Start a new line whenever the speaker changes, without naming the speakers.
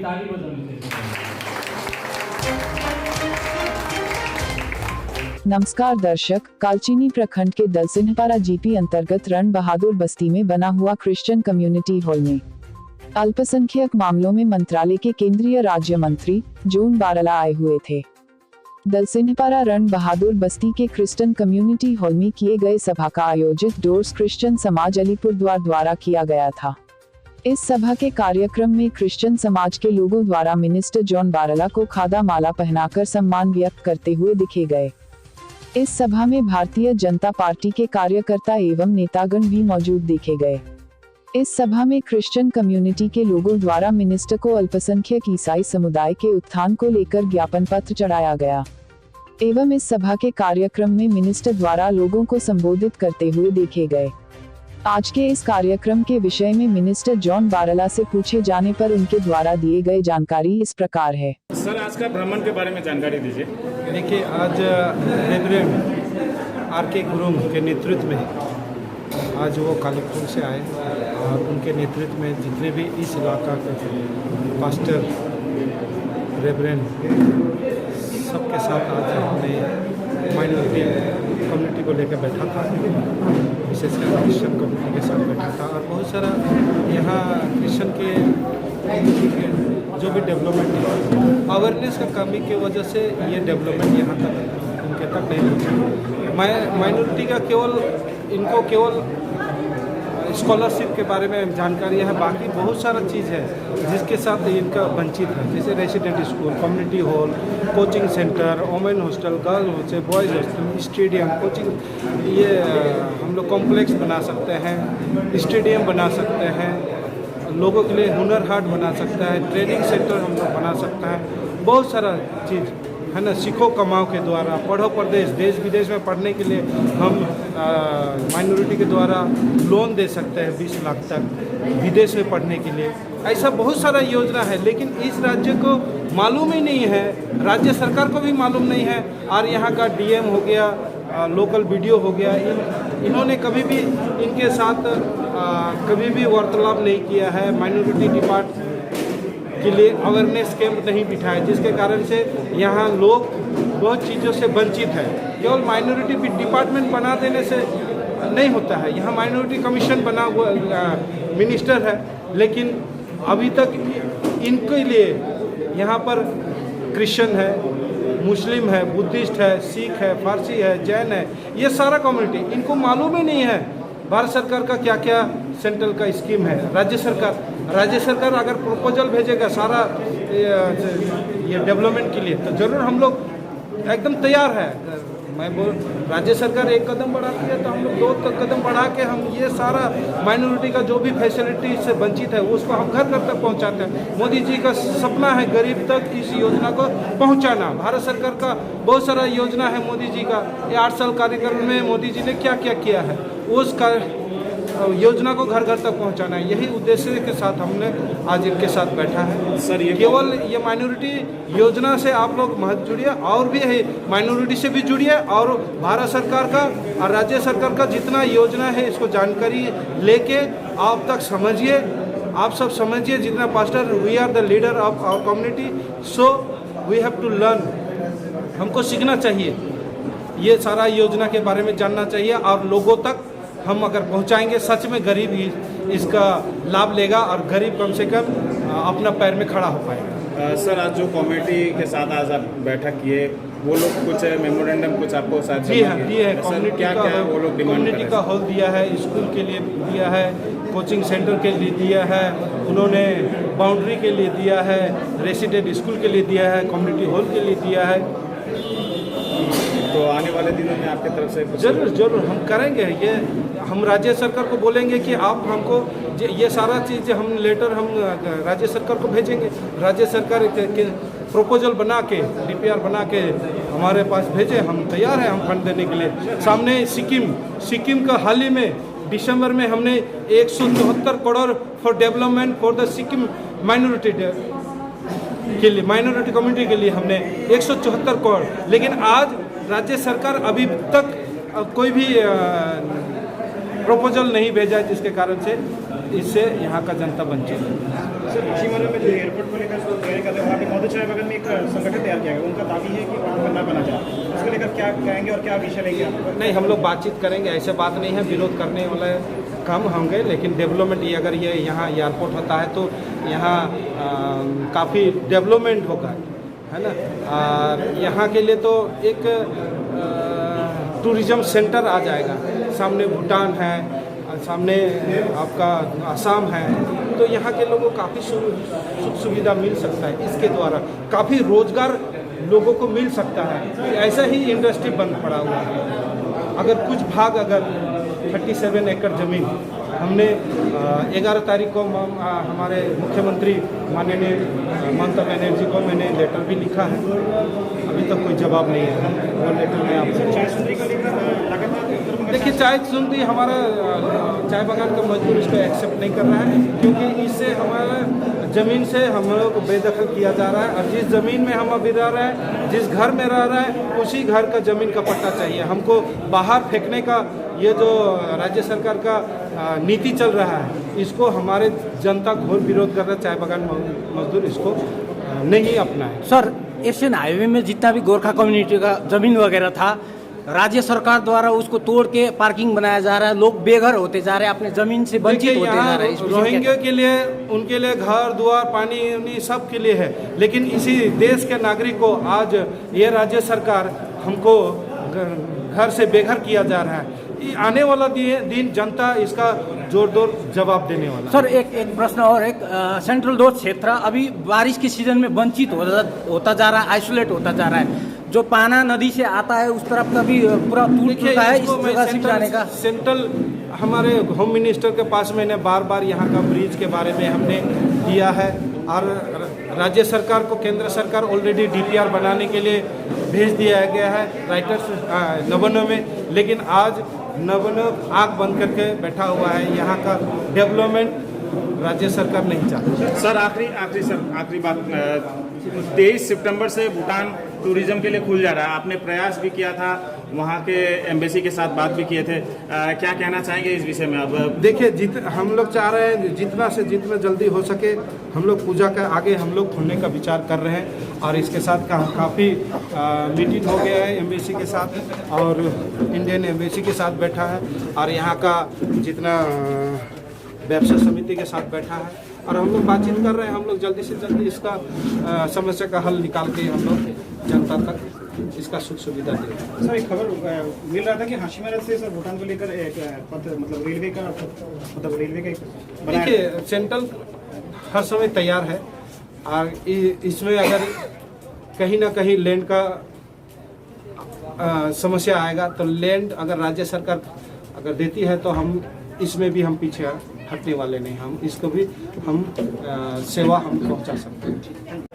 ताली बजावली
नमस्कार दर्शक, कालचीनी प्रखंड के दलसिंहपारा जीपी अंतर्गत रण बहादुर बस्ती में बना हुआ क्रिश्चियन कम्युनिटी हॉल में अल्पसंख्यक मामलों में मंत्रालय के केंद्रीय राज्य मंत्री जॉन बारला आए हुए थे। दलसिंहपारा रण बहादुर बस्ती के क्रिश्चियन कम्युनिटी हॉल में किए गए सभा का आयोजित डोर्स क्रिश्चियन समाज अलीपुरद्वार द्वारा किया गया था। इस सभा के कार्यक्रम में क्रिश्चियन समाज के लोगों द्वारा मिनिस्टर जॉन बारला को खादा माला पहनाकर सम्मान व्यक्त करते हुए दिखे गए। इस सभा में भारतीय जनता पार्टी के कार्यकर्ता एवं नेतागण भी मौजूद देखे गए। इस सभा में क्रिश्चियन कम्युनिटी के लोगों द्वारा मिनिस्टर को अल्पसंख्यक ईसाई समुदाय के उत्थान को लेकर ज्ञापन पत्र चढ़ाया गया एवं इस सभा के कार्यक्रम में मिनिस्टर द्वारा लोगों को संबोधित करते हुए देखे गए। आज के इस कार्यक्रम के विषय में मिनिस्टर जॉन बारला से पूछे जाने पर उनके द्वारा दिए गए जानकारी इस प्रकार है।
सर, आज का भ्रमण के बारे में जानकारी दीजिए।
देखिए, आज रेवरेंड आर के गुरुम के नेतृत्व में आज वो कालीपुर से आए और उनके नेतृत्व में जितने भी इस इलाका के पास्टर रेवरेंड सबके साथ आज हमने माइनॉरिटी कम्युनिटी को लेकर बैठा था, विशेषकर क्रिश्चियन कम्युनिटी के साथ बैठा था और बहुत सारा यहाँ क्रिश्चियन के कम्युनिटी के जो भी डेवलपमेंट है, अवेयरनेस का कमी की वजह से ये डेवलपमेंट यहाँ तक उनके तक नहीं पहुँचा। माइनॉरिटी का इनको केवल स्कॉलरशिप के बारे में जानकारी है, बाकी बहुत सारा चीज़ है जिसके साथ इनका वंचित है, जैसे resident school, community hall, coaching centre, women hostel, girl hostel, boys hostel, stadium, coaching, ये हम लोग कॉम्प्लेक्स बना सकते हैं, स्टेडियम बना सकते हैं, लोगों के लिए हुनर हाट बना सकता है, ट्रेनिंग सेंटर हम लोग बना सकता है, बहुत सारा चीज़ है ना। सीखो कमाओ के द्वारा पढ़ो प्रदेश, देश विदेश में पढ़ने के लिए हम माइनॉरिटी के द्वारा लोन दे सकते हैं 20 लाख तक विदेश में पढ़ने के लिए। ऐसा बहुत सारा योजना है, लेकिन इस राज्य को मालूम ही नहीं है, राज्य सरकार को भी मालूम नहीं है। और यहाँ का डीएम हो गया, लोकल बीडीओ हो गया, इन्होंने कभी भी इनके साथ कभी भी वार्तालाप नहीं किया है। माइनॉरिटी डिपार्टमेंट के लिए अवेयरनेस कैंप नहीं बिठाया, जिसके कारण से यहाँ लोग बहुत चीज़ों से वंचित है। केवल माइनॉरिटी डिपार्टमेंट बना देने से नहीं होता है, यहाँ माइनॉरिटी कमीशन बना हुआ मिनिस्टर है, लेकिन अभी तक इनके लिए यहाँ पर क्रिश्चियन है, मुस्लिम है, बुद्धिस्ट है, सिख है, फारसी है, जैन है, ये सारा कम्युनिटी इनको मालूम ही नहीं है भारत सरकार का क्या क्या सेंट्रल का स्कीम है। राज्य सरकार अगर प्रपोजल भेजेगा सारा ये डेवलपमेंट के लिए, तो ज़रूर हम लोग एकदम तैयार है। मैं राज्य सरकार एक कदम बढ़ाती है तो हम लोग 2 कदम बढ़ा के हम ये सारा माइनॉरिटी का जो भी फैसिलिटी से वंचित है उसको हम घर घर तक पहुंचाते हैं। मोदी जी का सपना है गरीब तक इस योजना को पहुंचाना। भारत सरकार का बहुत सारा योजना है मोदी जी का, ये 8 साल कार्यकाल में मोदी जी ने क्या क्या किया है उसका योजना को घर घर तक पहुंचाना है। यही उद्देश्य के साथ हमने आज इनके साथ बैठा है।
सर, ये
केवल ये माइनॉरिटी योजना से आप लोग मत जुड़िए, और भी है माइनॉरिटी से भी जुड़िए, और भारत सरकार का और राज्य सरकार का जितना योजना है इसको जानकारी लेके आप तक समझिए, आप सब समझिए। जितना pastor, we are the leader of our community, so we have to learn, हमको सीखना चाहिए, ये सारा योजना के बारे में जानना चाहिए और लोगों तक हम अगर पहुंचाएंगे, सच में गरीब इसका लाभ लेगा और गरीब कम से कम अपना पैर में खड़ा हो पाएगा।
सर, आज जो कमेटी के साथ आज आप बैठक किए, वो लोग कुछ मेमोरेंडम कुछ आपको साथ
जी हाँ, दिए है। कम्युनिटी
क्या क्या वो लोग डिमांड
कम्युनिटी का हॉल दिया है, स्कूल के लिए दिया है, कोचिंग सेंटर के लिए दिया है, उन्होंने बाउंड्री के लिए दिया है, रेसिडेंट स्कूल के लिए दिया है, कम्युनिटी हॉल के लिए दिया है।
तो आने वाले दिनों में आपकी तरफ से
जरूर हम करेंगे। ये हम राज्य सरकार को बोलेंगे कि आप हमको ये सारा चीज़ हम लेटर हम राज्य सरकार को भेजेंगे। राज्य सरकार के प्रपोजल बना के, डीपीआर बना के हमारे पास भेजे, हम तैयार हैं हम फंड देने के लिए। सामने सिक्किम का हाल ही में दिसंबर में हमने 174 crore for development for the Sikkim minority के लिए, माइनॉरिटी कम्युनिटी के लिए हमने 174 करोड़, लेकिन आज राज्य सरकार अभी तक कोई भी प्रपोजल नहीं भेजा है, जिसके कारण से इससे यहाँ का जनता वंचित है।
सर हाशिमारा में जो एयरपोर्ट को लेकर तैयारी कर रहे हैं वहाँ पे मधु चाय बागान में एक संगठन तैयार किया गया, उनका दावी है कि वहाँ पर न बना जाए, उसको लेकर क्या कहेंगे और क्या विषय लेंगे आप?
नहीं, हम लोग बातचीत करेंगे, ऐसे बात नहीं है, विरोध करने वाले कम होंगे, लेकिन डेवलपमेंट ये अगर ये यहाँ एयरपोर्ट होता है तो यहाँ काफ़ी डेवलपमेंट होगा, है ना। यहाँ के लिए तो एक टूरिज्म सेंटर आ जाएगा, सामने भूटान है, सामने आपका आसाम है, तो यहाँ के लोगों को काफ़ी सुख सुविधा मिल सकता है, इसके द्वारा काफ़ी रोजगार लोगों को मिल सकता है। ऐसा ही इंडस्ट्री बंद पड़ा हुआ है। अगर कुछ भाग अगर 37 एकड़ ज़मीन हमने 11 तारीख को हमारे मुख्यमंत्री माननीय ममता बनर्जी को मैंने लेटर भी लिखा है, अभी तक कोई जवाब नहीं है। वो लेटर में आपसे
चाय सुंदरी का लेकर लगातार
देखिए, चाय सुंदरी हमारा चाय बागान का मजदूर इसको एक्सेप्ट नहीं कर रहा है, क्योंकि इससे हमारा ज़मीन से हम लोग को बेदखल किया जा रहा है, और जिस ज़मीन में हम अभी रह रहे हैं, जिस घर में रह रहे हैं, उसी घर का ज़मीन का पट्टा चाहिए हमको। बाहर फेंकने का ये जो राज्य सरकार का नीति चल रहा है, इसको हमारे जनता घोर विरोध कर रहा है। चाय बागान मजदूर इसको नहीं अपनाए।
सर, एशियन हाईवे में जितना भी गोरखा कम्युनिटी का ज़मीन वगैरह था, राज्य सरकार द्वारा उसको तोड़ के पार्किंग बनाया जा रहा है, लोग बेघर होते जा रहे हैं, अपने ज़मीन से वंचित होते जा रहे हैं।
रोहिंग्या के लिए, उनके लिए घर द्वार पानी सब के लिए है, लेकिन इसी देश के नागरिक को आज ये राज्य सरकार हमको घर से बेघर किया जा रहा है। आने वाला दिन जनता इसका जोरदार जवाब देने वाला।
सर, एक प्रश्न और, एक सेंट्रल डोर क्षेत्र अभी बारिश के सीजन में वंचित होता जा रहा है, आइसोलेट होता जा रहा है। जो पाना नदी से आता है उस तरफ का भी पूरा टूट चुका है, इस जगह से जाने का।
सेंट्रल हमारे होम मिनिस्टर के पास मैंने बार यहाँ का ब्रिज के बारे में हमने दिया है, और राज्य सरकार को केंद्र सरकार ऑलरेडी DPR बनाने के लिए भेज दिया गया है राइटर्स नवनव में, लेकिन आज नवनव आँख बंद करके बैठा हुआ है। यहाँ का डेवलपमेंट राज्य सरकार नहीं चाहती।
सर आखिरी बात, 23 सितंबर से भूटान टूरिज्म के लिए खुल जा रहा है, आपने प्रयास भी किया था, वहाँ के एम्बेसी के साथ बात भी किए थे, क्या कहना चाहेंगे इस विषय में? अब
देखिए, हम लोग चाह रहे हैं जितना से जितना जल्दी हो सके हम लोग पूजा का आगे हम लोग खुलने का विचार कर रहे हैं, और इसके साथ काफ़ी मीटिंग हो गया है एम्बेसी के साथ, और इंडियन एम्बेसी के साथ बैठा है, और यहाँ का जितना व्यवसाय समिति के साथ बैठा है, और हम लोग बातचीत कर रहे हैं। हम लोग जल्दी से जल्दी इसका समस्या का हल निकाल के हम लोग जनता तक इसका सुख सुविधा दें।
सर, एक खबर मिल रहा था कि हाशिमारा से सर भूटान को लेकर एक पत्र, मतलब रेलवे का
देखिए, सेंट्रल हर समय तैयार है, और इसमें अगर कहीं ना कहीं लैंड का समस्या आएगा तो लैंड अगर राज्य सरकार अगर देती है तो हम इसमें भी हम पीछे हटने वाले नहीं, हम इसको भी हम सेवा हम पहुंचा सकते हैं।